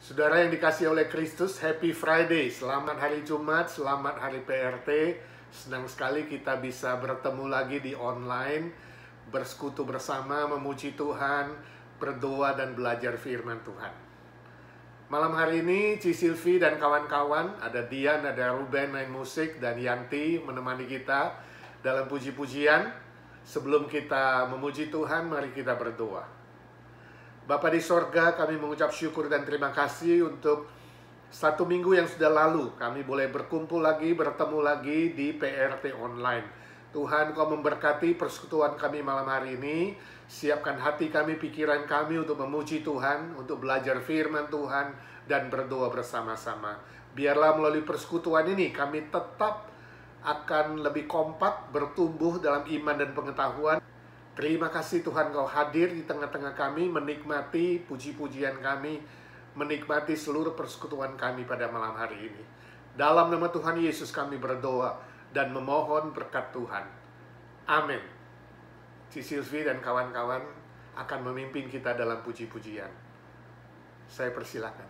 Saudara yang dikasihi oleh Kristus, Happy Friday, selamat hari Jumat, selamat hari PRT. Senang sekali kita bisa bertemu lagi di online, bersekutu bersama, memuji Tuhan, berdoa dan belajar firman Tuhan. Malam hari ini, Ci Silvi dan kawan-kawan, ada Dian, ada Ruben main musik, dan Yanti menemani kita dalam puji-pujian. Sebelum kita memuji Tuhan, mari kita berdoa. Bapa di sorga, kami mengucap syukur dan terima kasih untuk satu minggu yang sudah lalu. Kami boleh berkumpul lagi, bertemu lagi di PRT Online. Tuhan, Kau memberkati persekutuan kami malam hari ini. Siapkan hati kami, pikiran kami untuk memuji Tuhan, untuk belajar firman Tuhan, dan berdoa bersama-sama. Biarlah melalui persekutuan ini kami tetap akan lebih kompak, bertumbuh dalam iman dan pengetahuan. Terima kasih Tuhan, Kau hadir di tengah-tengah kami, menikmati puji-pujian kami, menikmati seluruh persekutuan kami pada malam hari ini. Dalam nama Tuhan Yesus kami berdoa dan memohon berkat Tuhan. Amin. Ci Silvi dan kawan-kawan akan memimpin kita dalam puji-pujian. Saya persilakan.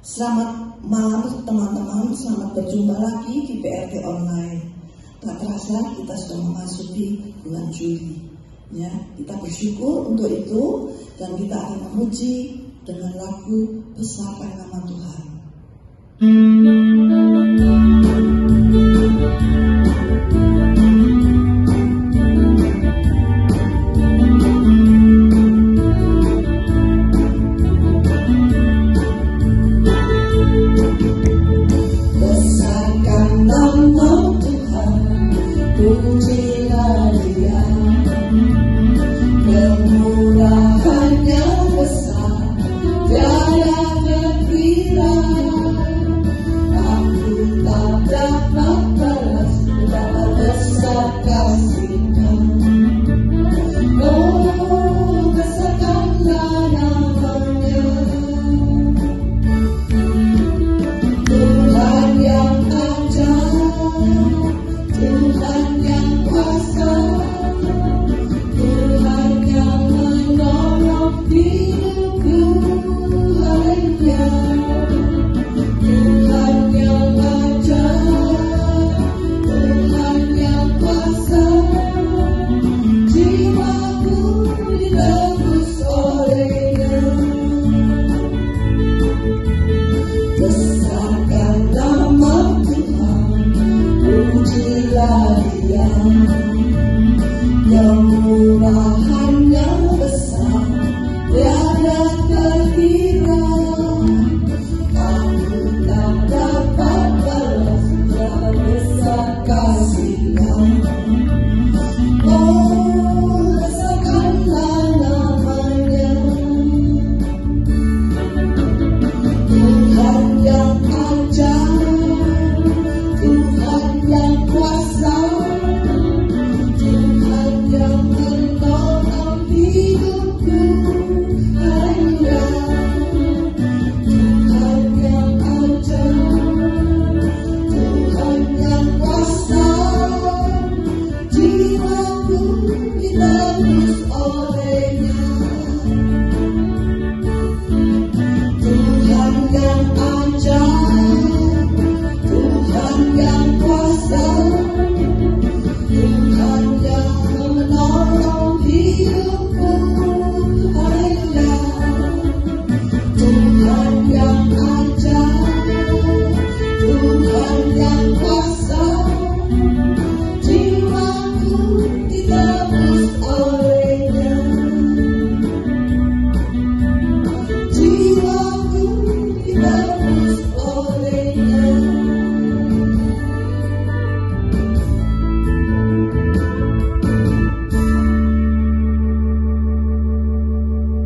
Selamat malam teman-teman, selamat berjumpa lagi di PRT Online. Tak terasa kita sudah memasuki bulan Juli. Ya, kita bersyukur untuk itu dan kita akan memuji dengan lagu Besarkan Nama Tuhan. Besarkan nama Tuhan, pujilah Dia, kemurahannya besar, tiada terkira. Aku tak dapat balas betapa besar kasih-Nya. Oh, besarkanlah nama-Nya. Tuhan yang ajaib, Tuhan yang kuasa, Tuhan yang menolong hidupku, haleluya. Tuhan yang ajaib, Tuhan yang kuasa, jiwaku ditebus oleh-Nya. Besarkan nama Tuhan, pujilah Dia, kemurahannya besar, tiada terkira. Aku tak dapat balas betapa besar kasih-Nya. Oh, besarkanlah nama-Nya. Tuhan yang ajaib, Tuhan yang kuasa, Tuhan yang menolong hidupku, haleluya. Tuhan yang ajaib, Tuhan yang kuasa, jiwaku ditebus oleh-Nya. Tuhan yang ajaib, Tuhan yang kuasa, Tuhan yang menolong hidupku, haleluya. Tuhan yang ajaib, Tuhan yang kuasa, jiwaku ditebus oleh-Nya. Jiwaku ditebus oleh-Nya.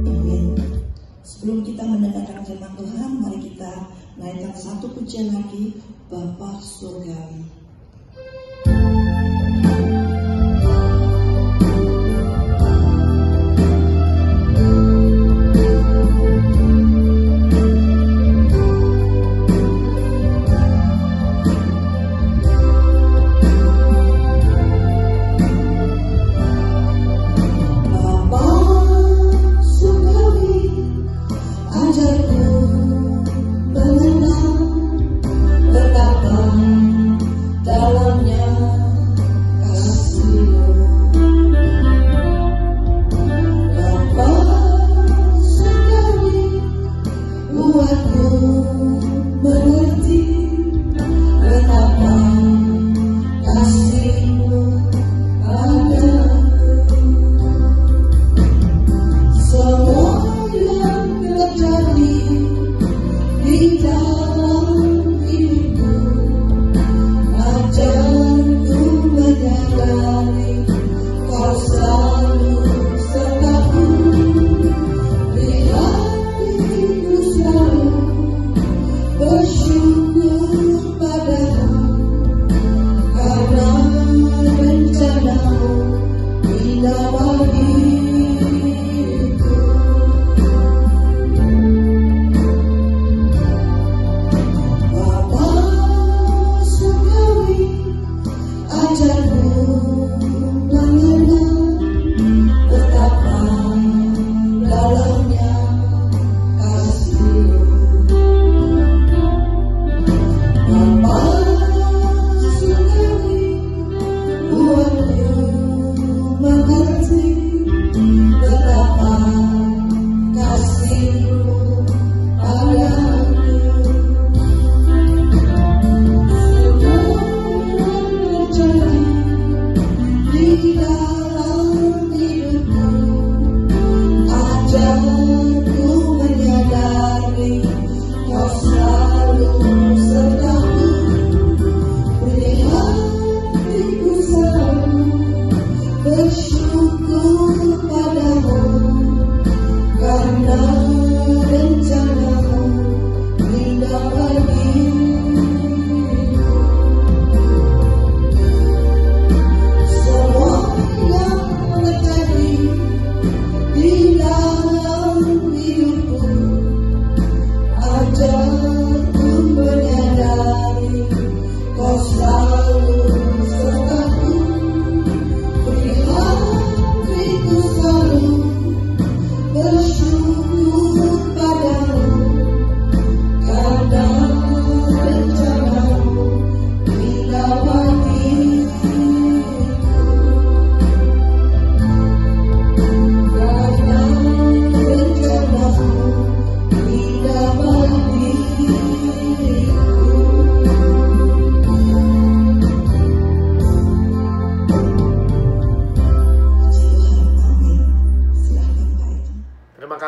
Amin. Sebelum kita mendengarkan firman Tuhan, mari kita naikkan satu pujian lagi, Bapa Surgawi. Bapa Surgawi, ajarku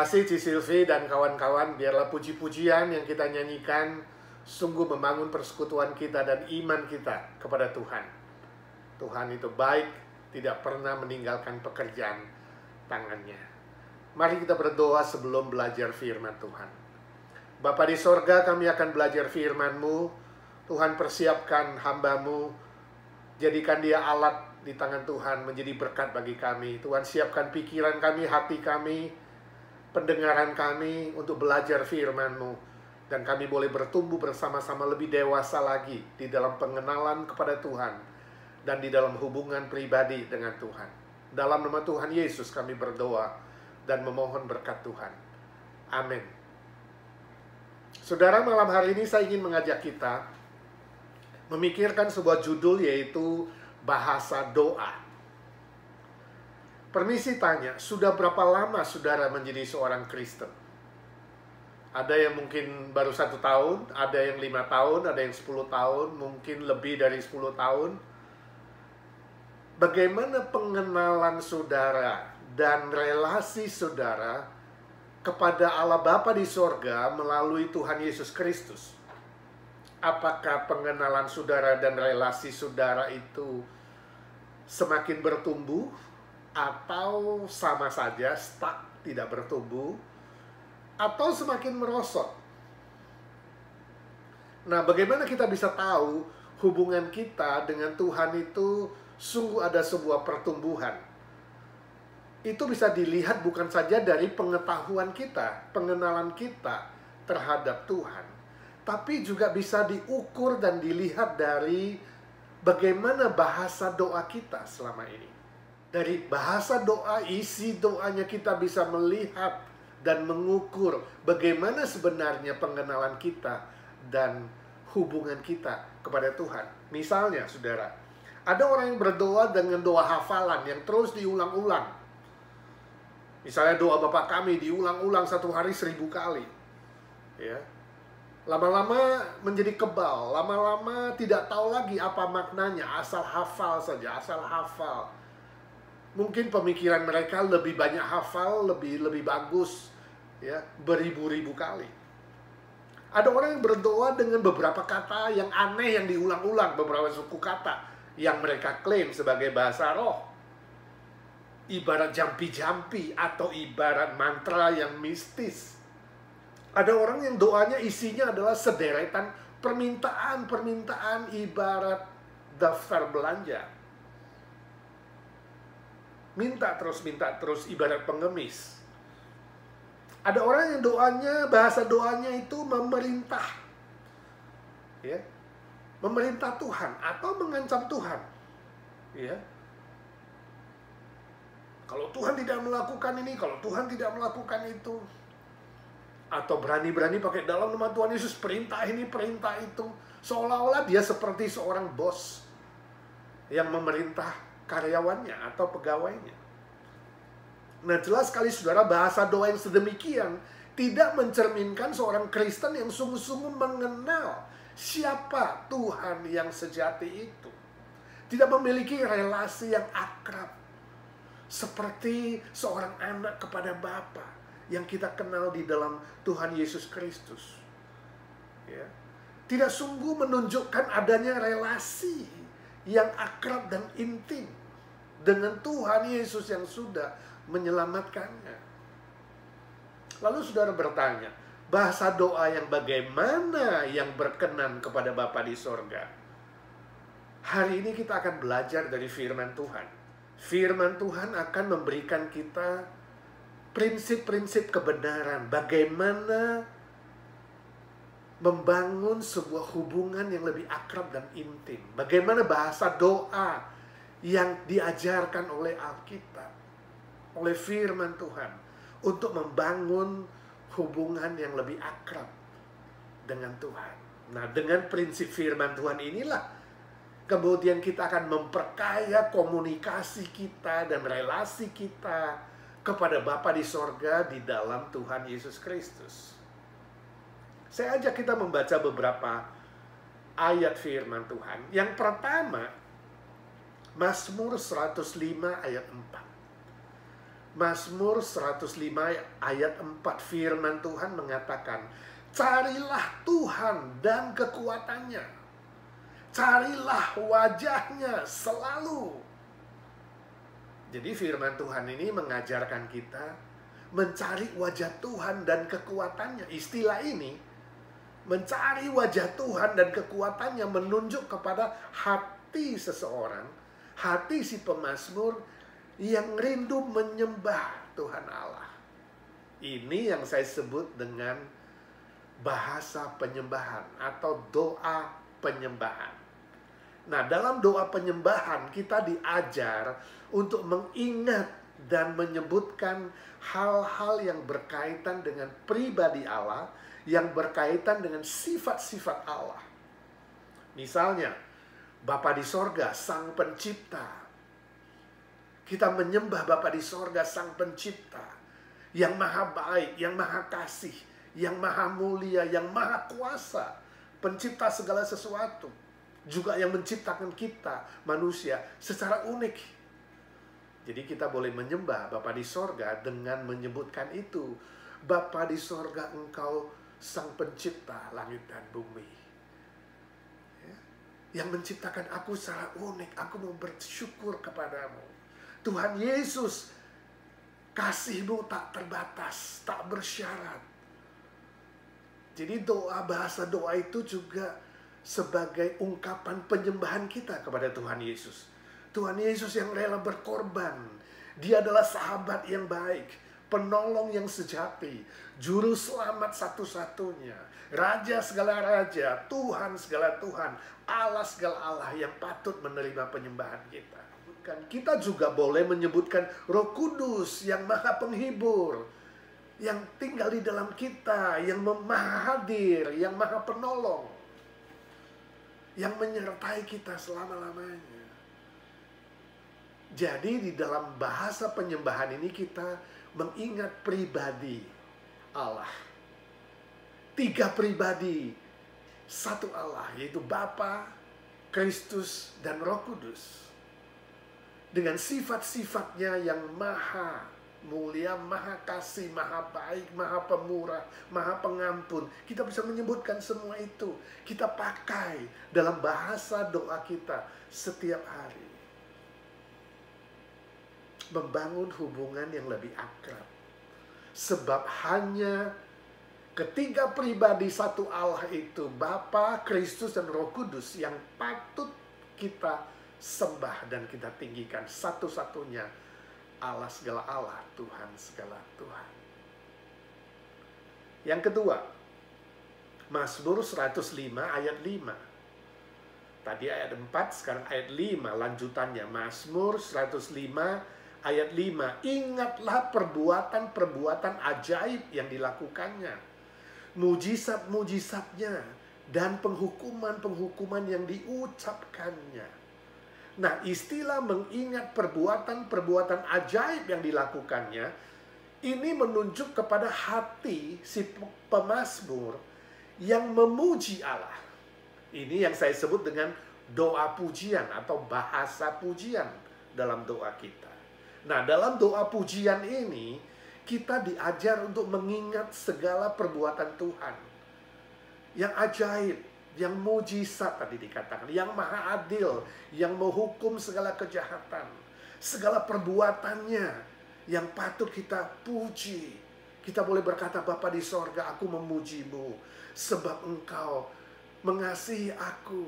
kasih Ci Silvi dan kawan-kawan. Biarlah puji-pujian yang kita nyanyikan sungguh membangun persekutuan kita dan iman kita kepada Tuhan. Tuhan itu baik, tidak pernah meninggalkan pekerjaan tangannya. Mari kita berdoa sebelum belajar firman Tuhan. Bapa di sorga, kami akan belajar firman-Mu. Tuhan, persiapkan hamba-Mu, jadikan dia alat di tangan Tuhan menjadi berkat bagi kami. Tuhan, siapkan pikiran kami, hati kami, pendengaran kami untuk belajar firman-Mu. Dan kami boleh bertumbuh bersama-sama lebih dewasa lagi di dalam pengenalan kepada Tuhan dan di dalam hubungan pribadi dengan Tuhan. Dalam nama Tuhan Yesus kami berdoa dan memohon berkat Tuhan. Amin. Saudara, malam hari ini saya ingin mengajak kita memikirkan sebuah judul, yaitu bahasa doa. Permisi tanya, sudah berapa lama saudara menjadi seorang Kristen? Ada yang mungkin baru 1 tahun, ada yang 5 tahun, ada yang 10 tahun, mungkin lebih dari 10 tahun. Bagaimana pengenalan saudara dan relasi saudara kepada Allah Bapa di sorga melalui Tuhan Yesus Kristus? Apakah pengenalan saudara dan relasi saudara itu semakin bertumbuh atau sama saja stuck, tidak bertumbuh, atau semakin merosot? Nah, bagaimana kita bisa tahu hubungan kita dengan Tuhan itu sungguh ada sebuah pertumbuhan? Itu bisa dilihat bukan saja dari pengetahuan kita, pengenalan kita terhadap Tuhan, tapi juga bisa diukur dan dilihat dari bagaimana bahasa doa kita selama ini. Dari bahasa doa, isi doanya kita bisa melihat dan mengukur bagaimana sebenarnya pengenalan kita dan hubungan kita kepada Tuhan. Misalnya, saudara, ada orang yang berdoa dengan doa hafalan yang terus diulang-ulang. Misalnya doa Bapa kami diulang-ulang 1 hari 1000 kali. Ya. Lama-lama menjadi kebal, lama-lama tidak tahu lagi apa maknanya, asal hafal saja, asal hafal. Mungkin pemikiran mereka lebih banyak hafal, lebih bagus, ya, beribu-ribu kali. Ada orang yang berdoa dengan beberapa kata yang aneh yang diulang-ulang, beberapa suku kata yang mereka klaim sebagai bahasa roh. Ibarat jampi-jampi atau ibarat mantra yang mistis. Ada orang yang doanya isinya adalah sederetan permintaan-permintaan ibarat daftar belanja. Minta terus ibarat pengemis. Ada orang yang doanya, bahasa doanya itu memerintah. Ya. Memerintah Tuhan atau mengancam Tuhan. Ya. Kalau Tuhan tidak melakukan ini, kalau Tuhan tidak melakukan itu. Atau berani-berani pakai dalam nama Tuhan Yesus, perintah ini, perintah itu. Seolah-olah dia seperti seorang bos yang memerintah karyawannya atau pegawainya. Nah, jelas sekali saudara, bahasa doa yang sedemikian tidak mencerminkan seorang Kristen yang sungguh-sungguh mengenal siapa Tuhan yang sejati itu. Tidak memiliki relasi yang akrab seperti seorang anak kepada Bapa yang kita kenal di dalam Tuhan Yesus Kristus. Ya. Tidak sungguh menunjukkan adanya relasi yang akrab dan intim dengan Tuhan Yesus yang sudah menyelamatkannya. Lalu saudara bertanya, bahasa doa yang bagaimana yang berkenan kepada Bapa di sorga? Hari ini kita akan belajar dari firman Tuhan. Firman Tuhan akan memberikan kita prinsip-prinsip kebenaran, bagaimana membangun sebuah hubungan yang lebih akrab dan intim. Bagaimana bahasa doa yang diajarkan oleh Alkitab, oleh firman Tuhan, untuk membangun hubungan yang lebih akrab dengan Tuhan. Nah, dengan prinsip firman Tuhan inilah kemudian kita akan memperkaya komunikasi kita dan relasi kita kepada Bapa di sorga di dalam Tuhan Yesus Kristus. Saya ajak kita membaca beberapa ayat firman Tuhan. Yang pertama, Mazmur 105 ayat 4. Mazmur 105 ayat 4, firman Tuhan mengatakan, carilah Tuhan dan kekuatannya, carilah wajahnya selalu. Jadi firman Tuhan ini mengajarkan kita mencari wajah Tuhan dan kekuatannya. Istilah ini, mencari wajah Tuhan dan kekuatannya, menunjuk kepada hati seseorang, hati si pemazmur yang rindu menyembah Tuhan Allah. Ini yang saya sebut dengan bahasa penyembahan atau doa penyembahan. Nah, dalam doa penyembahan kita diajar untuk mengingat dan menyebutkan hal-hal yang berkaitan dengan pribadi Allah, yang berkaitan dengan sifat-sifat Allah. Misalnya, Bapa di sorga, Sang Pencipta. Kita menyembah Bapa di sorga, Sang Pencipta, yang maha baik, yang maha kasih, yang maha mulia, yang maha kuasa, pencipta segala sesuatu. Juga yang menciptakan kita, manusia, secara unik. Jadi kita boleh menyembah Bapa di sorga dengan menyebutkan itu. Bapa di sorga, Engkau Sang Pencipta langit dan bumi, ya, yang menciptakan aku secara unik. Aku mau bersyukur kepadamu. Tuhan Yesus, kasih-Mu tak terbatas, tak bersyarat. Jadi bahasa doa itu juga sebagai ungkapan penyembahan kita kepada Tuhan Yesus. Tuhan Yesus yang rela berkorban. Dia adalah sahabat yang baik, penolong yang sejati, juru selamat satu-satunya, Raja segala raja, Tuhan segala Tuhan, Allah segala Allah yang patut menerima penyembahan kita. Kita juga boleh menyebutkan Roh Kudus yang maha penghibur, yang tinggal di dalam kita, yang maha hadir, yang maha penolong, yang menyertai kita selama-lamanya. Jadi di dalam bahasa penyembahan ini kita mengingat pribadi Allah. 3 pribadi, satu Allah, yaitu Bapa, Kristus, dan Roh Kudus. Dengan sifat-sifatnya yang maha mulia, maha kasih, maha baik, maha pemurah, maha pengampun. Kita bisa menyebutkan semua itu. Kita pakai dalam bahasa doa kita setiap hari. Membangun hubungan yang lebih akrab. Sebab hanya ketiga pribadi satu Allah itu, Bapa, Kristus, dan Roh Kudus, yang patut kita sembah dan kita tinggikan. Satu-satunya Allah segala Allah, Tuhan segala Tuhan. Yang kedua, Mazmur 105 ayat 5. Tadi ayat 4, sekarang ayat 5 lanjutannya. Mazmur 105 ayat 5. Ingatlah perbuatan-perbuatan ajaib yang dilakukannya, mujizat-mujizatnya, dan penghukuman-penghukuman yang diucapkannya. Nah, istilah mengingat perbuatan-perbuatan ajaib yang dilakukannya, ini menunjuk kepada hati si pemazmur yang memuji Allah. Ini yang saya sebut dengan doa pujian atau bahasa pujian dalam doa kita. Nah, dalam doa pujian ini, kita diajar untuk mengingat segala perbuatan Tuhan yang ajaib, yang mujizat tadi dikatakan, yang maha adil, yang menghukum segala kejahatan, segala perbuatannya yang patut kita puji. Kita boleh berkata, Bapa di sorga, aku memuji-Mu, sebab Engkau mengasihi aku.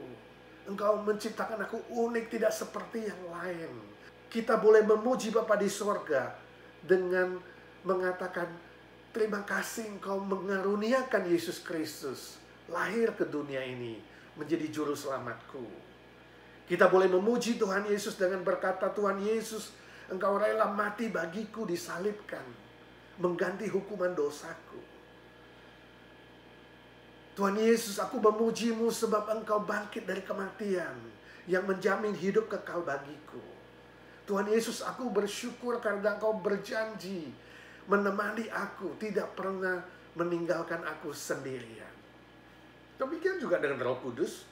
Engkau menciptakan aku unik, tidak seperti yang lain. Kita boleh memuji Bapa di sorga dengan mengatakan, terima kasih Engkau mengaruniakan Yesus Kristus lahir ke dunia ini menjadi juru selamatku. Kita boleh memuji Tuhan Yesus dengan berkata, Tuhan Yesus, Engkau rela mati bagiku, disalibkan, mengganti hukuman dosaku. Tuhan Yesus, aku memuji-Mu sebab Engkau bangkit dari kematian, yang menjamin hidup kekal bagiku. Tuhan Yesus, aku bersyukur karena Engkau berjanji menemani aku, tidak pernah meninggalkan aku sendirian. Demikian juga dengan Roh Kudus.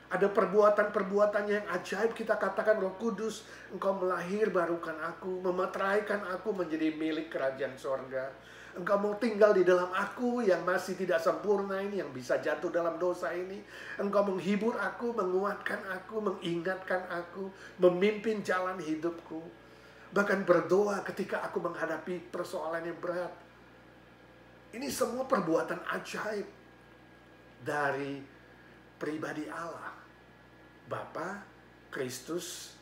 Ada perbuatan-perbuatan yang ajaib kita katakan, Roh Kudus, Engkau melahirbarukan aku, memeteraikan aku menjadi milik kerajaan sorga. Engkau mau tinggal di dalam aku yang masih tidak sempurna ini, yang bisa jatuh dalam dosa ini. Engkau menghibur aku, menguatkan aku, mengingatkan aku, memimpin jalan hidupku. Bahkan berdoa ketika aku menghadapi persoalan yang berat. Ini semua perbuatan ajaib dari pribadi Allah, Bapa, Kristus,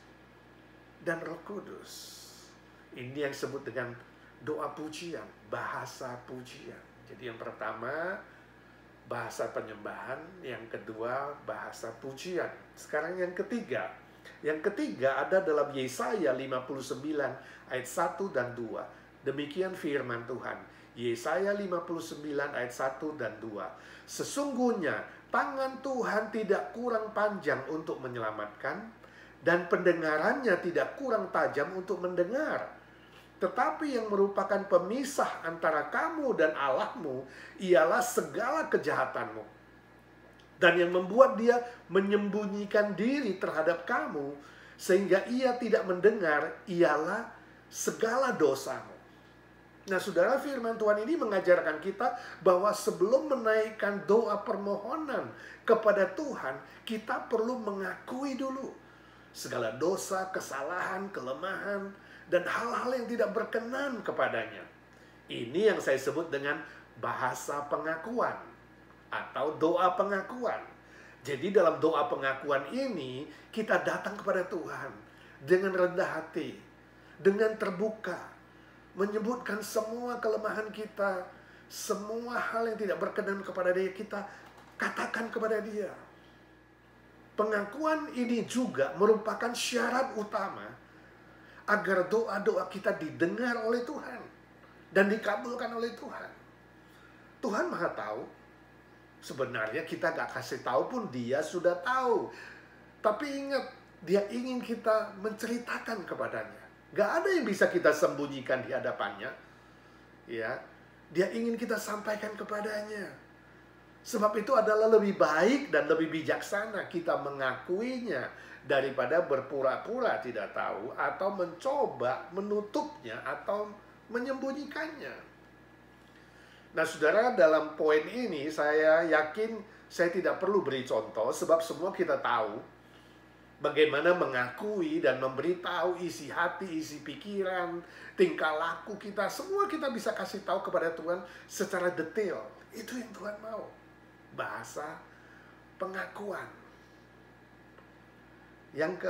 dan Roh Kudus. Ini yang disebut dengan doa pujian, bahasa pujian. Jadi yang pertama bahasa penyembahan, yang kedua bahasa pujian. Sekarang yang ketiga. Yang ketiga ada dalam Yesaya 59 ayat 1 dan 2. Demikian firman Tuhan. Yesaya 59 ayat 1 dan 2. Sesungguhnya tangan Tuhan tidak kurang panjang untuk menyelamatkan, dan pendengarannya tidak kurang tajam untuk mendengar. Tetapi yang merupakan pemisah antara kamu dan Allahmu ialah segala kejahatanmu. Dan yang membuat dia menyembunyikan diri terhadap kamu sehingga ia tidak mendengar ialah segala dosamu. Nah, saudara, firman Tuhan ini mengajarkan kita bahwa sebelum menaikkan doa permohonan kepada Tuhan, kita perlu mengakui dulu segala dosa, kesalahan, kelemahan, dan hal-hal yang tidak berkenan kepadanya. Ini yang saya sebut dengan bahasa pengakuan atau doa pengakuan. Jadi dalam doa pengakuan ini, kita datang kepada Tuhan dengan rendah hati, dengan terbuka, menyebutkan semua kelemahan kita, semua hal yang tidak berkenan kepada Dia, kita katakan kepada Dia. Pengakuan ini juga merupakan syarat utama agar doa-doa kita didengar oleh Tuhan dan dikabulkan oleh Tuhan. Tuhan Maha tahu. Sebenarnya kita gak kasih tahu pun Dia sudah tahu. Tapi ingat, Dia ingin kita menceritakan kepadanya. Gak ada yang bisa kita sembunyikan di hadapannya. Ya, Dia ingin kita sampaikan kepadanya. Sebab itu adalah lebih baik dan lebih bijaksana kita mengakuinya daripada berpura-pura tidak tahu atau mencoba menutupnya atau menyembunyikannya. Nah, saudara, dalam poin ini saya yakin saya tidak perlu beri contoh, sebab semua kita tahu bagaimana mengakui dan memberitahu isi hati, isi pikiran, tingkah laku kita. Semua kita bisa kasih tahu kepada Tuhan secara detail. Itu yang Tuhan mau. Bahasa pengakuan. Yang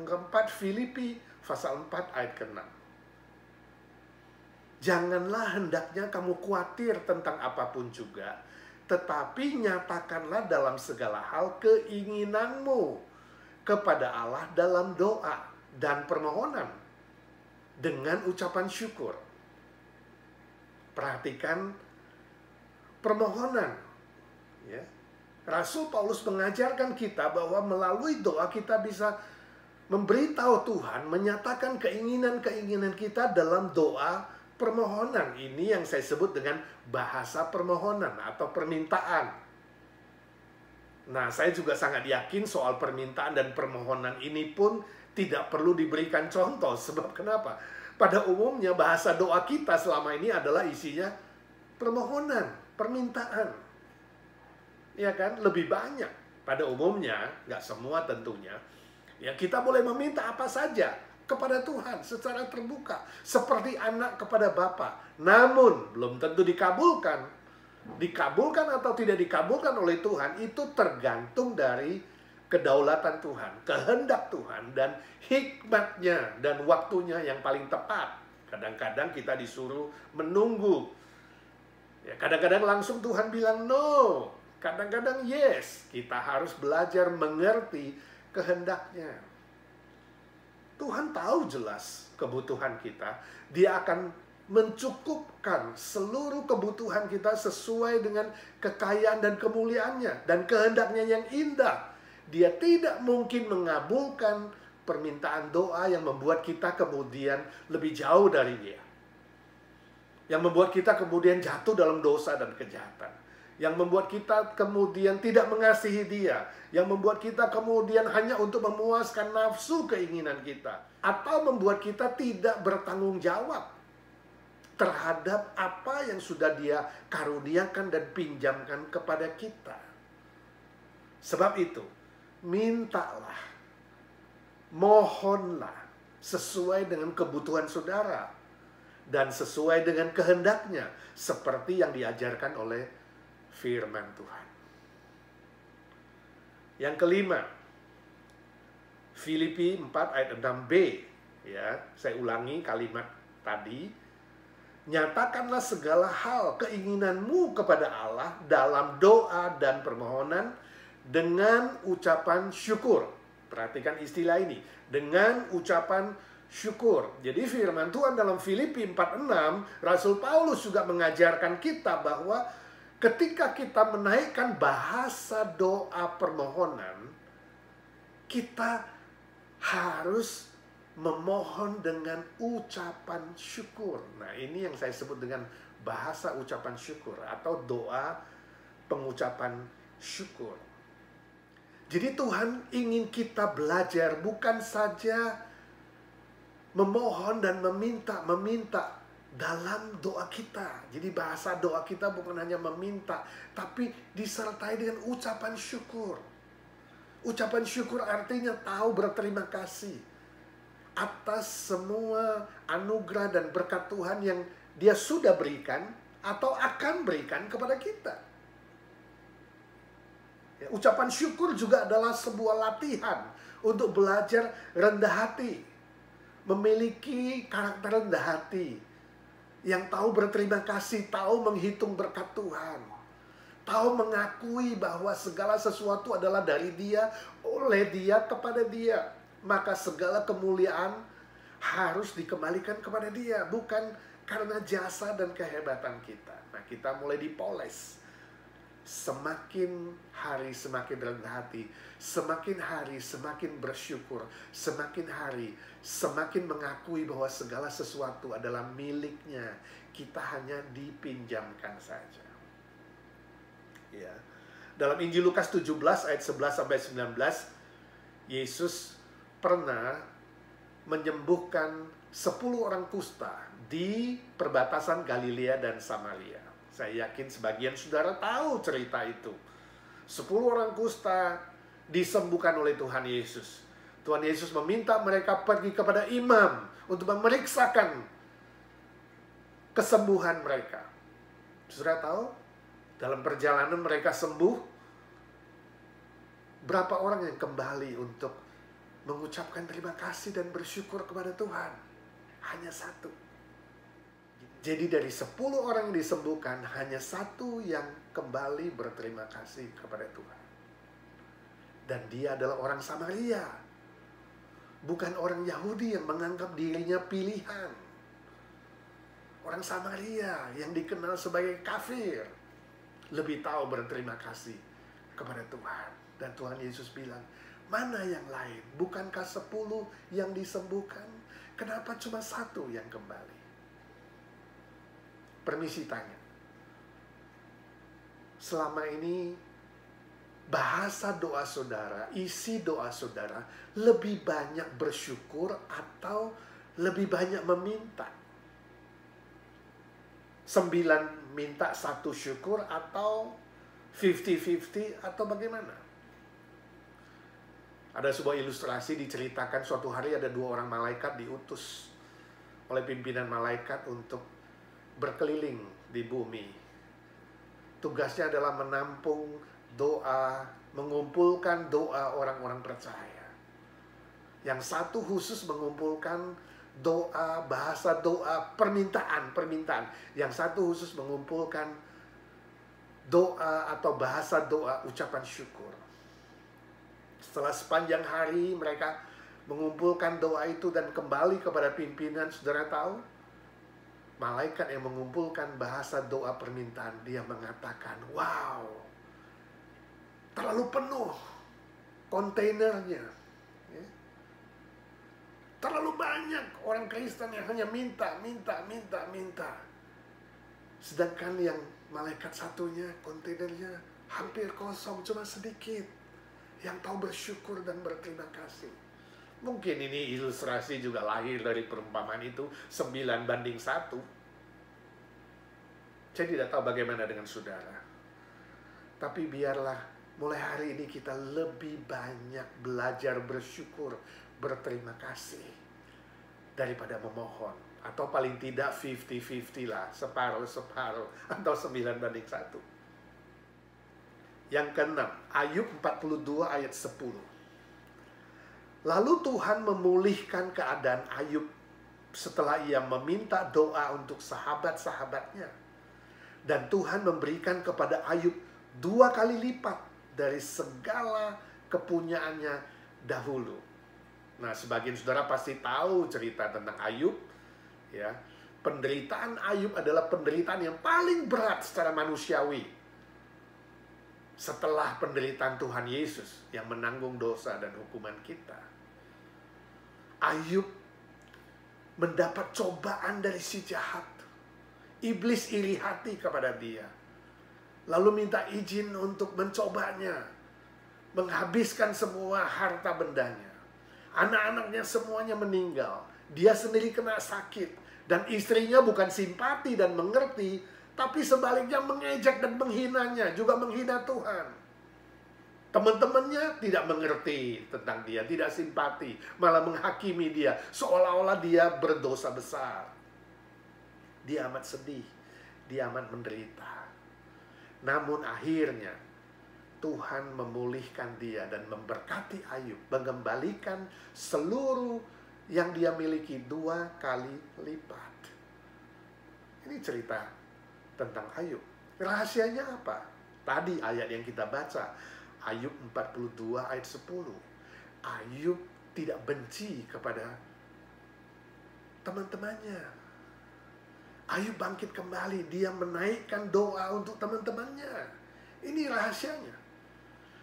keempat Filipi pasal 4 ayat ke-6. Janganlah hendaknya kamu khawatir tentang apapun juga, tetapi nyatakanlah dalam segala hal keinginanmu kepada Allah dalam doa dan permohonan dengan ucapan syukur. Perhatikan permohonan, ya. Rasul Paulus mengajarkan kita bahwa melalui doa kita bisa memberitahu Tuhan, menyatakan keinginan-keinginan kita dalam doa permohonan. Ini yang saya sebut dengan bahasa permohonan atau permintaan. Nah, saya juga sangat yakin soal permintaan dan permohonan ini pun tidak perlu diberikan contoh. Sebab kenapa? Pada umumnya bahasa doa kita selama ini adalah isinya permohonan, permintaan. Ya kan? Lebih banyak. Pada umumnya, nggak semua tentunya. Ya, kita boleh meminta apa saja kepada Tuhan secara terbuka, seperti anak kepada Bapa. Namun belum tentu dikabulkan. Dikabulkan atau tidak dikabulkan oleh Tuhan itu tergantung dari kedaulatan Tuhan, kehendak Tuhan, dan hikmatnya dan waktunya yang paling tepat. Kadang-kadang kita disuruh menunggu. Ya, kadang-kadang langsung Tuhan bilang no, kadang-kadang yes. Kita harus belajar mengerti kehendaknya. Tuhan tahu jelas kebutuhan kita. Dia akan mencukupkan seluruh kebutuhan kita sesuai dengan kekayaan dan kemuliaannya dan kehendaknya yang indah. Dia tidak mungkin mengabulkan permintaan doa yang membuat kita kemudian lebih jauh dari Dia, yang membuat kita kemudian jatuh dalam dosa dan kejahatan. yang membuat kita kemudian tidak mengasihi Dia, yang membuat kita kemudian hanya untuk memuaskan nafsu keinginan kita, atau membuat kita tidak bertanggung jawab terhadap apa yang sudah Dia karuniakan dan pinjamkan kepada kita. Sebab itu, mintalah, mohonlah sesuai dengan kebutuhan saudara dan sesuai dengan kehendaknya, seperti yang diajarkan oleh firman Tuhan. Yang kelima, Filipi 4 ayat 6b. Ya, saya ulangi kalimat tadi. Nyatakanlah segala hal keinginanmu kepada Allah dalam doa dan permohonan dengan ucapan syukur. Perhatikan istilah ini, dengan ucapan syukur. Jadi firman Tuhan dalam Filipi 4:6, Rasul Paulus juga mengajarkan kita bahwa ketika kita menaikkan bahasa doa permohonan, kita harus memohon dengan ucapan syukur. Nah, ini yang saya sebut dengan bahasa ucapan syukur atau doa pengucapan syukur. Jadi Tuhan ingin kita belajar bukan saja memohon dan meminta dalam doa kita. Jadi bahasa doa kita bukan hanya meminta, tapi disertai dengan ucapan syukur. Ucapan syukur artinya tahu berterima kasih atas semua anugerah dan berkat Tuhan yang Dia sudah berikan atau akan berikan kepada kita. Ya, ucapan syukur juga adalah sebuah latihan untuk belajar rendah hati, memiliki karakter rendah hati, yang tahu berterima kasih, tahu menghitung berkat Tuhan, tahu mengakui bahwa segala sesuatu adalah dari Dia, oleh Dia, kepada Dia. Maka segala kemuliaan harus dikembalikan kepada Dia, bukan karena jasa dan kehebatan kita. Nah, kita mulai dipoles. Semakin hari semakin rendah hati, semakin hari semakin bersyukur, semakin hari semakin mengakui bahwa segala sesuatu adalah miliknya. Kita hanya dipinjamkan saja. Ya. Dalam Injil Lukas 17 ayat 11-19, Yesus pernah menyembuhkan 10 orang kusta di perbatasan Galilea dan Samaria. Saya yakin sebagian saudara tahu cerita itu. 10 orang kusta disembuhkan oleh Tuhan Yesus. Tuhan Yesus meminta mereka pergi kepada imam untuk memeriksakan kesembuhan mereka. Saudara tahu, dalam perjalanan mereka sembuh, berapa orang yang kembali untuk mengucapkan terima kasih dan bersyukur kepada Tuhan? Hanya 1. Jadi dari 10 orang yang disembuhkan, hanya 1 yang kembali berterima kasih kepada Tuhan. Dan dia adalah orang Samaria, bukan orang Yahudi yang menganggap dirinya pilihan. Orang Samaria yang dikenal sebagai kafir lebih tahu berterima kasih kepada Tuhan. Dan Tuhan Yesus bilang, mana yang lain? Bukankah 10 yang disembuhkan? Kenapa cuma 1 yang kembali? Permisi tanya. Selama ini bahasa doa saudara, isi doa saudara lebih banyak bersyukur atau lebih banyak meminta? 9 minta 1 syukur atau 50-50 atau bagaimana? Ada sebuah ilustrasi diceritakan suatu hari ada 2 orang malaikat diutus oleh pimpinan malaikat untuk berkeliling di bumi. Tugasnya adalah menampung doa, mengumpulkan doa orang-orang percaya. Yang satu khusus mengumpulkan doa, bahasa doa, permintaan. Yang satu khusus mengumpulkan doa atau bahasa doa ucapan syukur. Setelah sepanjang hari mereka mengumpulkan doa itu dan kembali kepada pimpinan, saudara tahu, malaikat yang mengumpulkan bahasa doa permintaan, dia mengatakan, wow, terlalu penuh kontainernya. Ya. Terlalu banyak orang Kristen yang hanya minta. Sedangkan yang malaikat satunya, kontainernya hampir kosong, cuma sedikit. Yang tahu bersyukur dan berterima kasih. Mungkin ini ilustrasi juga lahir dari perumpamaan itu 9:1. Saya tidak tahu bagaimana dengan saudara. Tapi biarlah mulai hari ini kita lebih banyak belajar bersyukur, berterima kasih, daripada memohon. Atau paling tidak 50-50 lah, separuh-separuh, atau 9:1. Yang keenam, Ayub 42 ayat 10. Lalu Tuhan memulihkan keadaan Ayub setelah ia meminta doa untuk sahabat-sahabatnya. Dan Tuhan memberikan kepada Ayub 2 kali lipat dari segala kepunyaannya dahulu. Nah, sebagian saudara pasti tahu cerita tentang Ayub. Ya, penderitaan Ayub adalah penderitaan yang paling berat secara manusiawi. Setelah penderitaan Tuhan Yesus yang menanggung dosa dan hukuman kita. Ayub mendapat cobaan dari si jahat. Iblis iri hati kepada dia. Lalu minta izin untuk mencobanya. Menghabiskan semua harta bendanya. Anak-anaknya semuanya meninggal. Dia sendiri kena sakit. Dan istrinya bukan simpati dan mengerti, tapi sebaliknya mengejek dan menghinanya. Juga menghina Tuhan. Teman-temannya tidak mengerti tentang dia, tidak simpati, malah menghakimi dia seolah-olah dia berdosa besar. Dia amat sedih, dia amat menderita. Namun akhirnya Tuhan memulihkan dia dan memberkati Ayub, mengembalikan seluruh yang dia miliki 2 kali lipat. Ini cerita tentang Ayub. Rahasianya apa? Tadi ayat yang kita baca, Ayub 42 ayat 10. Ayub tidak benci kepada teman-temannya. Ayub bangkit kembali, dia menaikkan doa untuk teman-temannya. Ini rahasianya.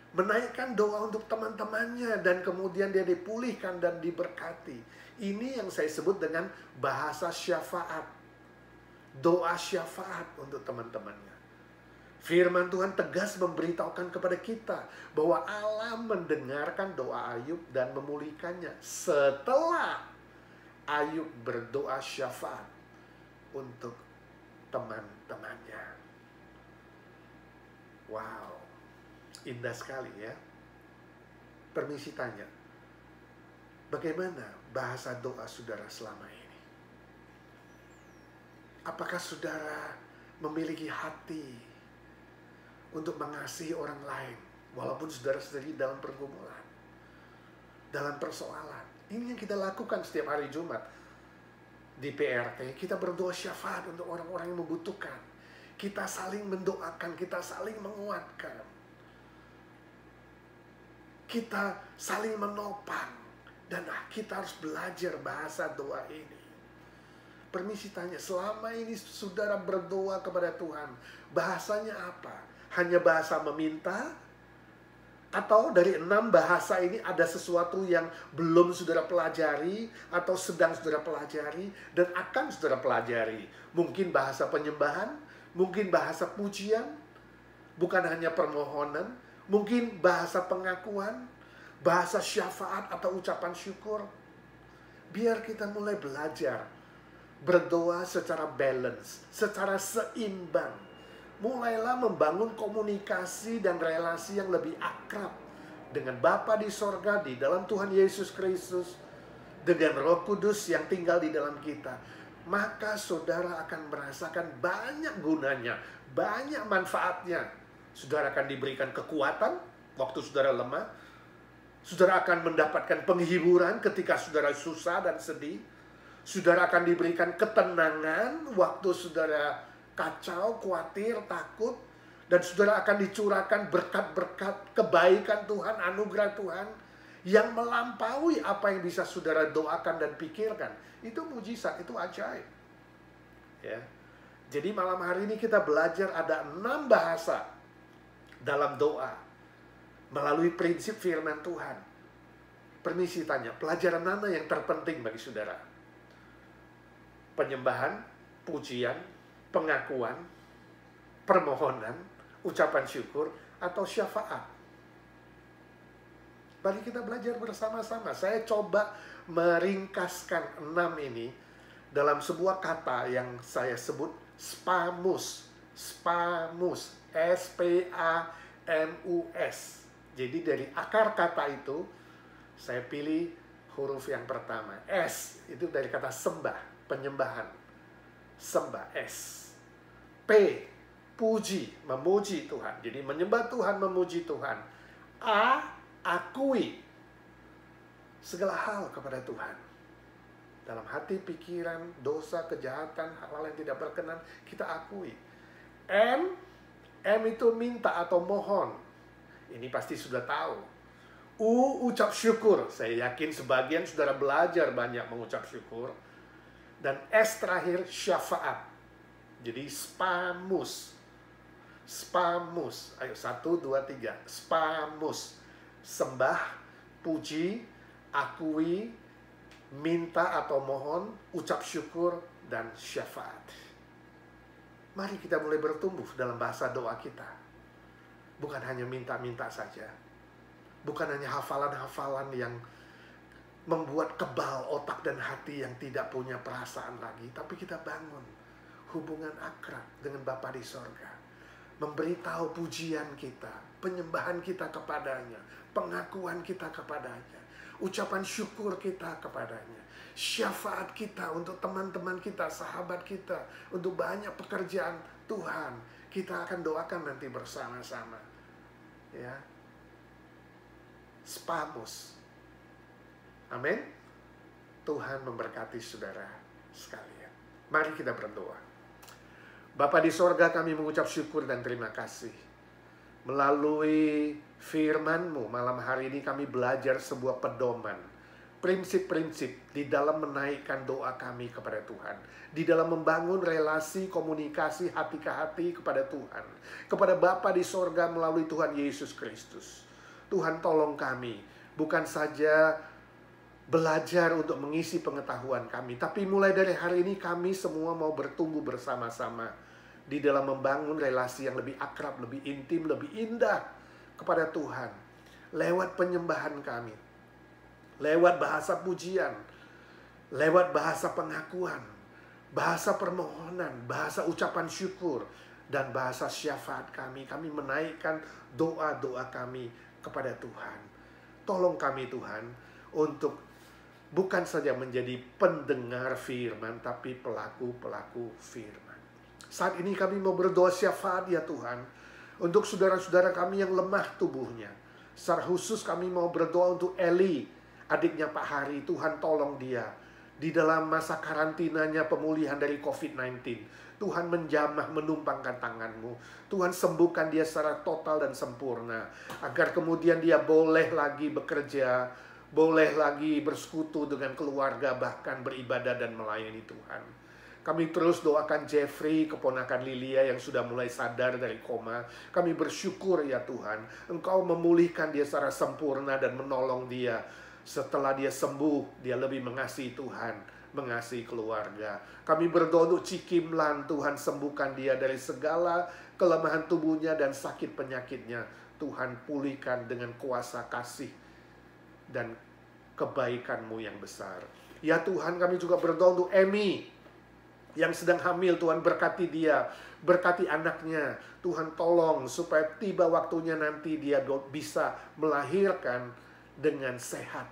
Menaikkan doa untuk teman-temannya dan kemudian dia dipulihkan dan diberkati. Ini yang saya sebut dengan bahasa syafaat. Doa syafaat untuk teman-temannya. Firman Tuhan tegas memberitahukan kepada kita bahwa Allah mendengarkan doa Ayub dan memulihkannya setelah Ayub berdoa syafaat untuk teman-temannya. Wow, indah sekali ya. Permisi tanya, bagaimana bahasa doa saudara selama ini? Apakah saudara memiliki hati untuk mengasihi orang lain, walaupun saudara sendiri dalam pergumulan, dalam persoalan? Ini yang kita lakukan setiap hari Jumat. Di PRT, kita berdoa syafaat untuk orang-orang yang membutuhkan. Kita saling mendoakan, kita saling menguatkan. Kita saling menopang. Dan kita harus belajar bahasa doa ini. Permisi tanya, selama ini saudara berdoa kepada Tuhan, bahasanya apa? Hanya bahasa meminta? Atau dari 6 bahasa ini ada sesuatu yang belum saudara pelajari atau sedang saudara pelajari dan akan saudara pelajari. Mungkin bahasa penyembahan, mungkin bahasa pujian, bukan hanya permohonan, mungkin bahasa pengakuan, bahasa syafaat atau ucapan syukur. Biar kita mulai belajar berdoa secara balance, secara seimbang. Mulailah membangun komunikasi dan relasi yang lebih akrab dengan Bapa di sorga, di dalam Tuhan Yesus Kristus, dengan Roh Kudus yang tinggal di dalam kita. Maka saudara akan merasakan banyak gunanya, banyak manfaatnya. Saudara akan diberikan kekuatan waktu saudara lemah. Saudara akan mendapatkan penghiburan ketika saudara susah dan sedih. Saudara akan diberikan ketenangan waktu saudara kacau, khawatir, takut. Dan saudara akan dicurahkan berkat-berkat kebaikan Tuhan, anugerah Tuhan yang melampaui apa yang bisa saudara doakan dan pikirkan. Itu mujizat, itu ajaib. Ya. Jadi malam hari ini kita belajar ada 6 bahasa dalam doa melalui prinsip firman Tuhan. Permisi tanya, pelajaran mana yang terpenting bagi saudara? Penyembahan, pujian, pengakuan, permohonan, ucapan syukur, atau syafaat. Mari kita belajar bersama-sama. Saya coba meringkaskan 6 ini dalam sebuah kata yang saya sebut spamus. Spamus. S-P-A-M-U-S. Jadi dari akar kata itu, saya pilih huruf yang pertama. S, itu dari kata sembah, penyembahan. Sembah, S. P, puji, memuji Tuhan. Jadi menyembah Tuhan, memuji Tuhan. A, akui segala hal kepada Tuhan. Dalam hati, pikiran, dosa, kejahatan, hal-hal yang tidak berkenan, kita akui. M itu minta atau mohon. Ini pasti sudah tahu. U, ucap syukur. Saya yakin sebagian saudara belajar banyak mengucap syukur. Dan S terakhir, syafaat. Jadi spamus. Spamus. Ayo, 1, 2, 3. Spamus. Sembah, puji, akui, minta atau mohon, ucap syukur, dan syafaat. Mari kita mulai bertumbuh dalam bahasa doa kita. Bukan hanya minta-minta saja. Bukan hanya hafalan-hafalan yang membuat kebal otak dan hati yang tidak punya perasaan lagi. Tapi kita bangun hubungan akrab dengan Bapa di sorga. Memberitahu pujian kita, penyembahan kita kepadanya, pengakuan kita kepadanya, ucapan syukur kita kepadanya, syafaat kita untuk teman-teman kita, sahabat kita, untuk banyak pekerjaan Tuhan. Kita akan doakan nanti bersama-sama. Ya. Spamus. Amin. Tuhan memberkati saudara sekalian. Mari kita berdoa. Bapa di sorga, kami mengucap syukur dan terima kasih. Melalui firman-Mu malam hari ini kami belajar sebuah pedoman, prinsip-prinsip di dalam menaikkan doa kami kepada Tuhan, di dalam membangun relasi komunikasi hati ke hati kepada Tuhan, kepada Bapa di sorga melalui Tuhan Yesus Kristus. Tuhan, tolong kami bukan saja belajar untuk mengisi pengetahuan kami, tapi mulai dari hari ini kami semua mau bertumbuh bersama-sama di dalam membangun relasi yang lebih akrab, lebih intim, lebih indah kepada Tuhan. Lewat penyembahan kami, lewat bahasa pujian, lewat bahasa pengakuan, bahasa permohonan, bahasa ucapan syukur, dan bahasa syafaat kami. Kami menaikkan doa-doa kami kepada Tuhan. Tolong kami Tuhan untuk bukan saja menjadi pendengar firman, tapi pelaku-pelaku firman. Saat ini kami mau berdoa syafaat ya Tuhan, untuk saudara-saudara kami yang lemah tubuhnya. Secara khusus kami mau berdoa untuk Eli, adiknya Pak Hari. Tuhan tolong dia. Di dalam masa karantinanya pemulihan dari COVID-19. Tuhan menjamah, menumpangkan tangan-Mu. Tuhan sembuhkan dia secara total dan sempurna. Agar kemudian dia boleh lagi bekerja, boleh lagi bersekutu dengan keluarga, bahkan beribadah dan melayani Tuhan. Kami terus doakan Jeffrey, keponakan Lilia yang sudah mulai sadar dari koma. Kami bersyukur ya Tuhan, Engkau memulihkan dia secara sempurna dan menolong dia. Setelah dia sembuh, dia lebih mengasihi Tuhan, mengasihi keluarga. Kami berdoa untuk Cikimlan, Tuhan sembuhkan dia dari segala kelemahan tubuhnya dan sakit penyakitnya. Tuhan pulihkan dengan kuasa kasih dan kebaikan-Mu yang besar. Ya Tuhan, kami juga berdoa untuk Emi yang sedang hamil. Tuhan berkati dia, berkati anaknya. Tuhan tolong supaya tiba waktunya nanti dia bisa melahirkan dengan sehat,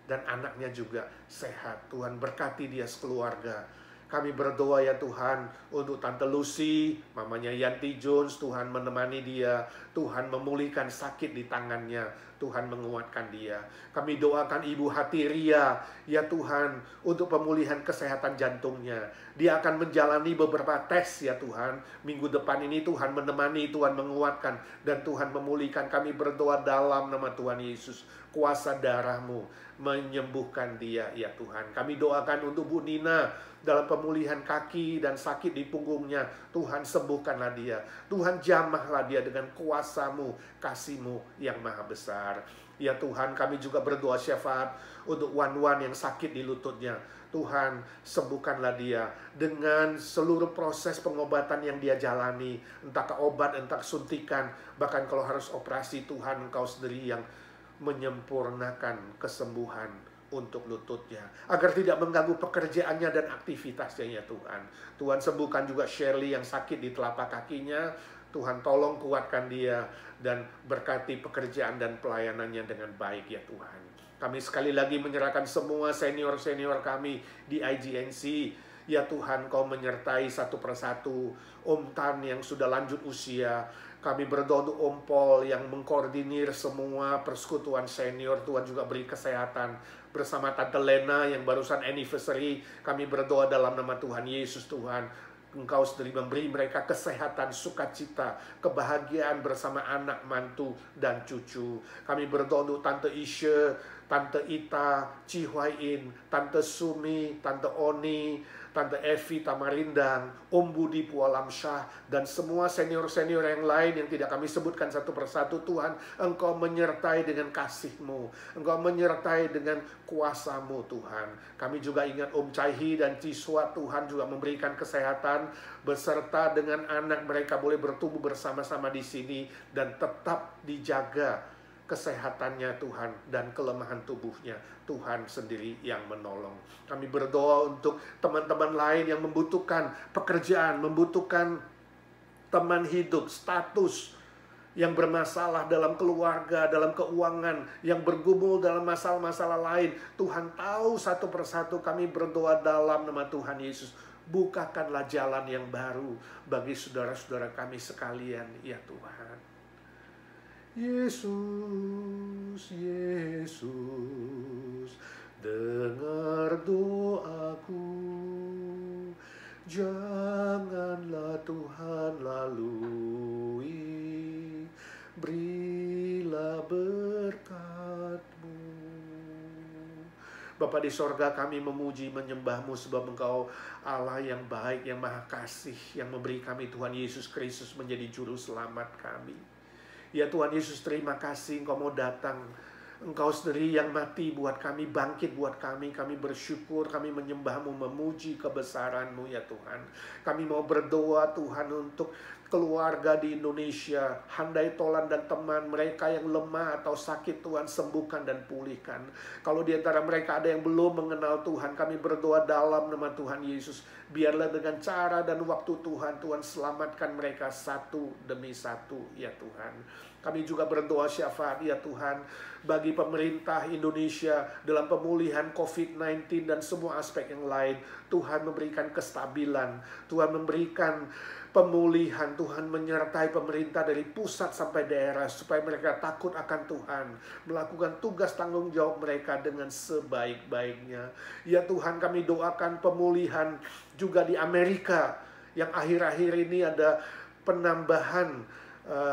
dan anaknya juga sehat. Tuhan berkati dia sekeluarga. Kami berdoa ya Tuhan untuk Tante Lucy, mamanya Yanti Jones. Tuhan menemani dia, Tuhan memulihkan sakit di tangannya, Tuhan menguatkan dia. Kami doakan Ibu Hatiria ya Tuhan untuk pemulihan kesehatan jantungnya. Dia akan menjalani beberapa tes ya Tuhan. Minggu depan ini Tuhan menemani, Tuhan menguatkan, dan Tuhan memulihkan. Kami berdoa dalam nama Tuhan Yesus, kuasa darah-Mu menyembuhkan dia ya Tuhan. Kami doakan untuk Bu Nina dalam pemulihan kaki dan sakit di punggungnya. Tuhan sembuhkanlah dia, Tuhan jamahlah dia dengan kuasa-Mu, kasih-Mu yang maha besar. benar. Ya Tuhan, kami juga berdoa syafaat untuk Wan yang sakit di lututnya. Tuhan, sembuhkanlah dia dengan seluruh proses pengobatan yang dia jalani. Entah ke obat, entah suntikan, bahkan kalau harus operasi, Tuhan Engkau sendiri yang menyempurnakan kesembuhan untuk lututnya, agar tidak mengganggu pekerjaannya dan aktivitasnya ya Tuhan. Tuhan, sembuhkan juga Shirley yang sakit di telapak kakinya. Tuhan, tolong kuatkan dia dan berkati pekerjaan dan pelayanannya dengan baik ya Tuhan. Kami sekali lagi menyerahkan semua senior-senior kami di IGNC. Ya Tuhan, Kau menyertai satu persatu. Om Tan yang sudah lanjut usia, kami berdoa untuk Om Paul yang mengkoordinir semua persekutuan senior. Tuhan juga beri kesehatan. Bersama Tante Lena yang barusan anniversary, kami berdoa dalam nama Tuhan Yesus. Tuhan, Engkau sendiri memberi mereka kesehatan, sukacita, kebahagiaan bersama anak, mantu, dan cucu. Kami berdoa untuk Tante Isha, Tante Ita, Ci Huayin, Tante Sumi, Tante Oni, Tante Evi Tamarindang, Om Budi Pualamsyah, dan semua senior-senior yang lain yang tidak kami sebutkan satu persatu. Tuhan, Engkau menyertai dengan kasih-Mu, Engkau menyertai dengan kuasa-Mu Tuhan. Kami juga ingat Om Caihi dan Ciswa, Tuhan juga memberikan kesehatan, beserta dengan anak mereka boleh bertumbuh bersama-sama di sini, dan tetap dijaga kesehatannya Tuhan, dan kelemahan tubuhnya Tuhan sendiri yang menolong. Kami berdoa untuk teman-teman lain yang membutuhkan pekerjaan, membutuhkan teman hidup, status, yang bermasalah dalam keluarga, dalam keuangan, yang bergumul dalam masalah-masalah lain. Tuhan tahu satu persatu. Kami berdoa dalam nama Tuhan Yesus. Bukakanlah jalan yang baru bagi saudara-saudara kami sekalian ya Tuhan. Yesus, Yesus, dengar doaku. Janganlah Tuhan lalui, berilah berkat-Mu. Bapa di sorga, kami memuji menyembah-Mu sebab Engkau Allah yang baik, yang maha kasih, yang memberi kami Tuhan Yesus Kristus menjadi juru selamat kami. Ya Tuhan Yesus, terima kasih Engkau mau datang. Engkau sendiri yang mati buat kami, bangkit buat kami. Kami bersyukur, kami menyembah-Mu, memuji kebesaran-Mu ya Tuhan. Kami mau berdoa Tuhan untuk keluarga di Indonesia, handai tolan dan teman mereka yang lemah atau sakit, Tuhan sembuhkan dan pulihkan. Kalau di antara mereka ada yang belum mengenal Tuhan, kami berdoa dalam nama Tuhan Yesus, biarlah dengan cara dan waktu Tuhan, Tuhan selamatkan mereka satu demi satu ya Tuhan. Kami juga berdoa syafaat ya Tuhan bagi pemerintah Indonesia dalam pemulihan COVID-19 dan semua aspek yang lain. Tuhan memberikan kestabilan, Tuhan memberikan pemulihan, Tuhan menyertai pemerintah dari pusat sampai daerah supaya mereka takut akan Tuhan, melakukan tugas tanggung jawab mereka dengan sebaik-baiknya. Ya Tuhan, kami doakan pemulihan juga di Amerika yang akhir-akhir ini ada penambahan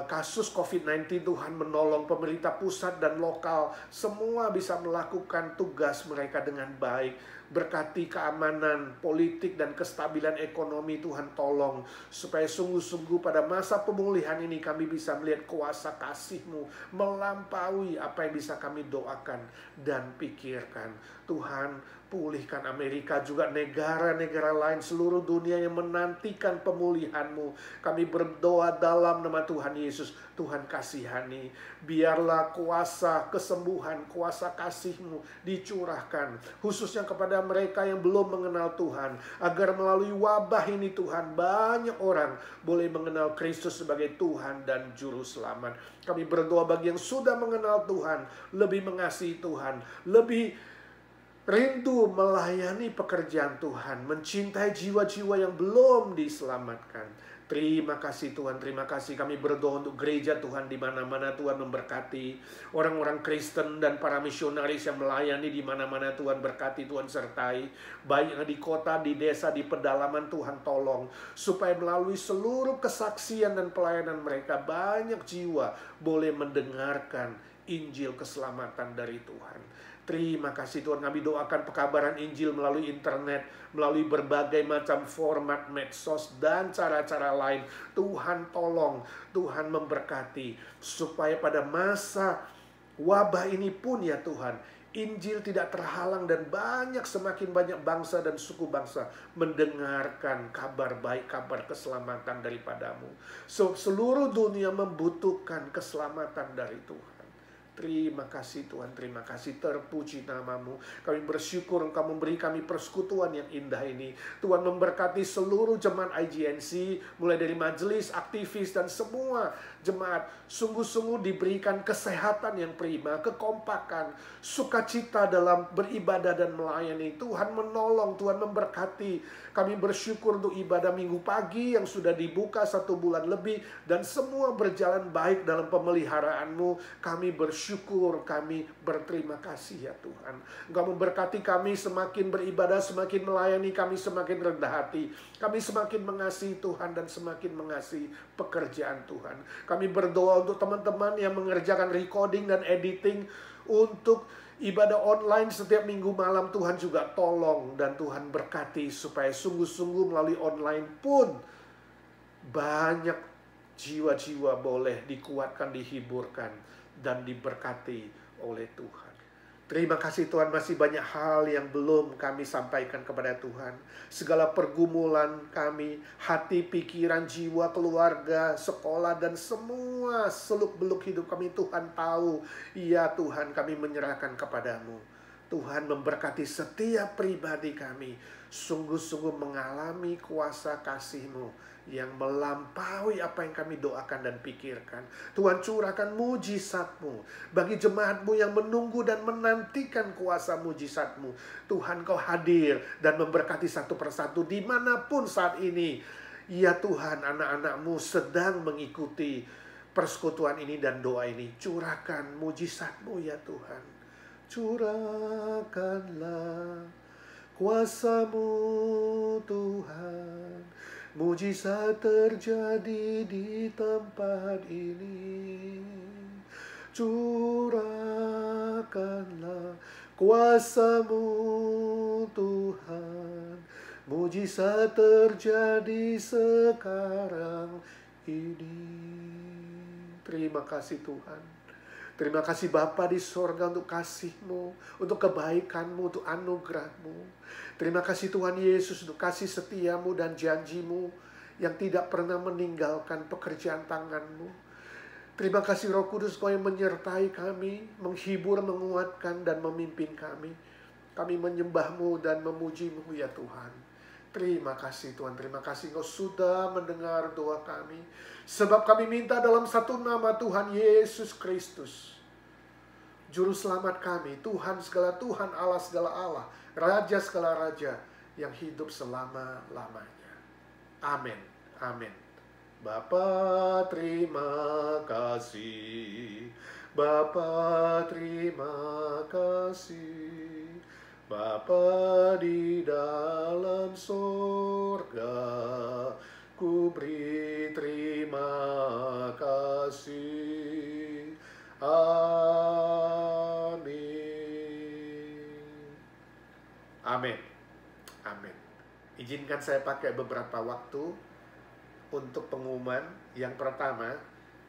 kasus COVID-19. Tuhan menolong pemerintah pusat dan lokal, semua bisa melakukan tugas mereka dengan baik. Berkati keamanan politik dan kestabilan ekonomi, Tuhan tolong supaya sungguh-sungguh pada masa pemulihan ini kami bisa melihat kuasa kasih-Mu melampaui apa yang bisa kami doakan dan pikirkan. Tuhan, pulihkan Amerika, juga negara-negara lain seluruh dunia yang menantikan pemulihan-Mu. Kami berdoa dalam nama Tuhan Yesus. Tuhan kasihani, biarlah kuasa kesembuhan, kuasa kasih-Mu dicurahkan khususnya kepada mereka yang belum mengenal Tuhan, agar melalui wabah ini Tuhan, banyak orang boleh mengenal Kristus sebagai Tuhan dan Juru Selamat. Kami berdoa bagi yang sudah mengenal Tuhan, lebih mengasihi Tuhan, lebih rindu melayani pekerjaan Tuhan, mencintai jiwa-jiwa yang belum diselamatkan. Terima kasih Tuhan, terima kasih. Kami berdoa untuk gereja Tuhan di mana-mana. Tuhan memberkati orang-orang Kristen dan para misionaris yang melayani di mana-mana. Tuhan berkati, Tuhan sertai, baik yang di kota, di desa, di pedalaman. Tuhan tolong supaya melalui seluruh kesaksian dan pelayanan mereka, banyak jiwa boleh mendengarkan Injil keselamatan dari Tuhan. Terima kasih Tuhan, kami doakan pekabaran Injil melalui internet, melalui berbagai macam format medsos dan cara-cara lain. Tuhan tolong, Tuhan memberkati supaya pada masa wabah ini pun ya Tuhan, Injil tidak terhalang dan semakin banyak bangsa dan suku bangsa mendengarkan kabar baik, kabar keselamatan daripadamu. Seluruh dunia membutuhkan keselamatan dari Tuhan. Terima kasih Tuhan, terima kasih, terpuji namamu. Kami bersyukur Engkau memberi kami persekutuan yang indah ini. Tuhan memberkati seluruh jemaat IGNC, mulai dari majelis, aktivis, dan semua jemaat. Sungguh-sungguh diberikan kesehatan yang prima, kekompakan, sukacita dalam beribadah dan melayani. Tuhan menolong, Tuhan memberkati. Kami bersyukur untuk ibadah minggu pagi yang sudah dibuka 1 bulan lebih, dan semua berjalan baik dalam pemeliharaanmu. Kami bersyukur, kami berterima kasih ya Tuhan. Engkau memberkati kami semakin beribadah, semakin melayani, kami semakin rendah hati. Kami semakin mengasihi Tuhan dan semakin mengasihi pekerjaan Tuhan. Kami berdoa untuk teman-teman yang mengerjakan recording dan editing untuk ibadah online setiap minggu malam. Tuhan juga tolong dan Tuhan berkati supaya sungguh-sungguh melalui online pun banyak jiwa-jiwa boleh dikuatkan, dihiburkan, dan diberkati oleh Tuhan. Terima kasih Tuhan, masih banyak hal yang belum kami sampaikan kepada Tuhan. Segala pergumulan kami, hati, pikiran, jiwa, keluarga, sekolah, dan semua seluk-beluk hidup kami Tuhan tahu. Ya Tuhan, kami menyerahkan kepadamu. Tuhan memberkati setiap pribadi kami. Sungguh-sungguh mengalami kuasa kasih-Mu yang melampaui apa yang kami doakan dan pikirkan. Tuhan curahkan mujizat-Mu bagi jemaat-Mu yang menunggu dan menantikan kuasa mujizat-Mu. Tuhan Kau hadir dan memberkati satu persatu dimanapun saat ini. Ya Tuhan, anak-anak-Mu sedang mengikuti persekutuan ini dan doa ini. Curahkan mujizat-Mu ya Tuhan. Curahkanlah kuasa-Mu Tuhan. Mujizat terjadi di tempat ini. Curahkanlah kuasa-Mu Tuhan. Mujizat terjadi sekarang ini. Terima kasih Tuhan. Terima kasih Bapa di sorga untuk kasih-Mu, untuk kebaikan-Mu, untuk anugerah-Mu. Terima kasih Tuhan Yesus untuk kasih setia-Mu dan janji-Mu yang tidak pernah meninggalkan pekerjaan tangan-Mu. Terima kasih Roh Kudus Kau yang menyertai kami, menghibur, menguatkan, dan memimpin kami. Kami menyembah-Mu dan memuji-Mu ya Tuhan. Terima kasih Tuhan, terima kasih Engkau sudah mendengar doa kami. Sebab kami minta dalam satu nama Tuhan Yesus Kristus, Juru Selamat kami, Tuhan segala Tuhan, Allah segala Allah, Raja segala Raja, yang hidup selama-lamanya. Amin, amin. Bapa terima kasih, Bapa terima kasih, Bapa di dalam sorga, ku beri terima kasih. Amin. Amin. Amin. Izinkan saya pakai beberapa waktu untuk pengumuman. Yang pertama,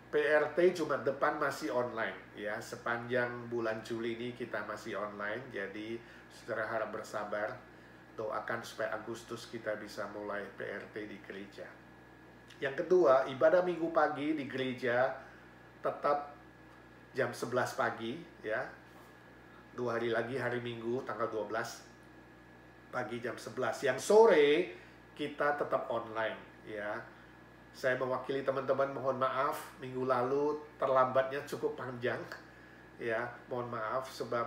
PRT Jumat depan masih online ya. Sepanjang bulan Juli ini kita masih online. Jadi saudara harap bersabar. Doakan supaya Agustus kita bisa mulai PRT di gereja. Yang kedua, ibadah minggu pagi di gereja tetap jam 11 pagi ya. 2 hari lagi hari Minggu tanggal 12 pagi jam 11. Yang sore kita tetap online ya. Saya mewakili teman-teman mohon maaf, minggu lalu terlambatnya cukup panjang ya. Mohon maaf sebab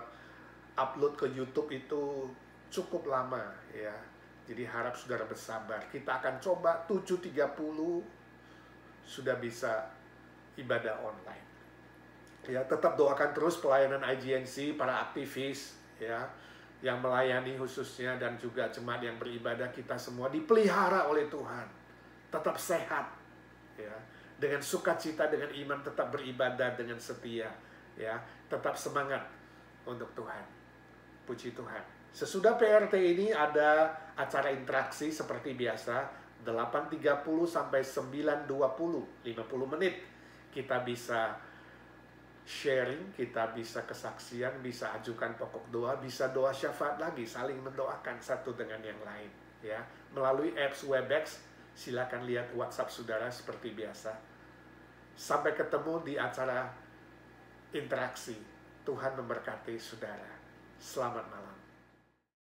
upload ke YouTube itu cukup lama ya. Jadi harap saudara bersabar. Kita akan coba 7.30 sudah bisa ibadah online. Ya, tetap doakan terus pelayanan IGNC, para aktivis ya yang melayani khususnya, dan juga jemaat yang beribadah, kita semua dipelihara oleh Tuhan. Tetap sehat ya, dengan sukacita, dengan iman, tetap beribadah dengan setia ya, tetap semangat untuk Tuhan. Puji Tuhan. Sesudah PRT ini ada acara interaksi seperti biasa 8.30 sampai 9.20, 50 menit kita bisa sharing, kita bisa kesaksian, bisa ajukan pokok doa, bisa doa syafaat lagi, saling mendoakan satu dengan yang lain. Ya, melalui apps Webex, silakan lihat WhatsApp saudara seperti biasa. Sampai ketemu di acara interaksi. Tuhan memberkati saudara. Selamat malam.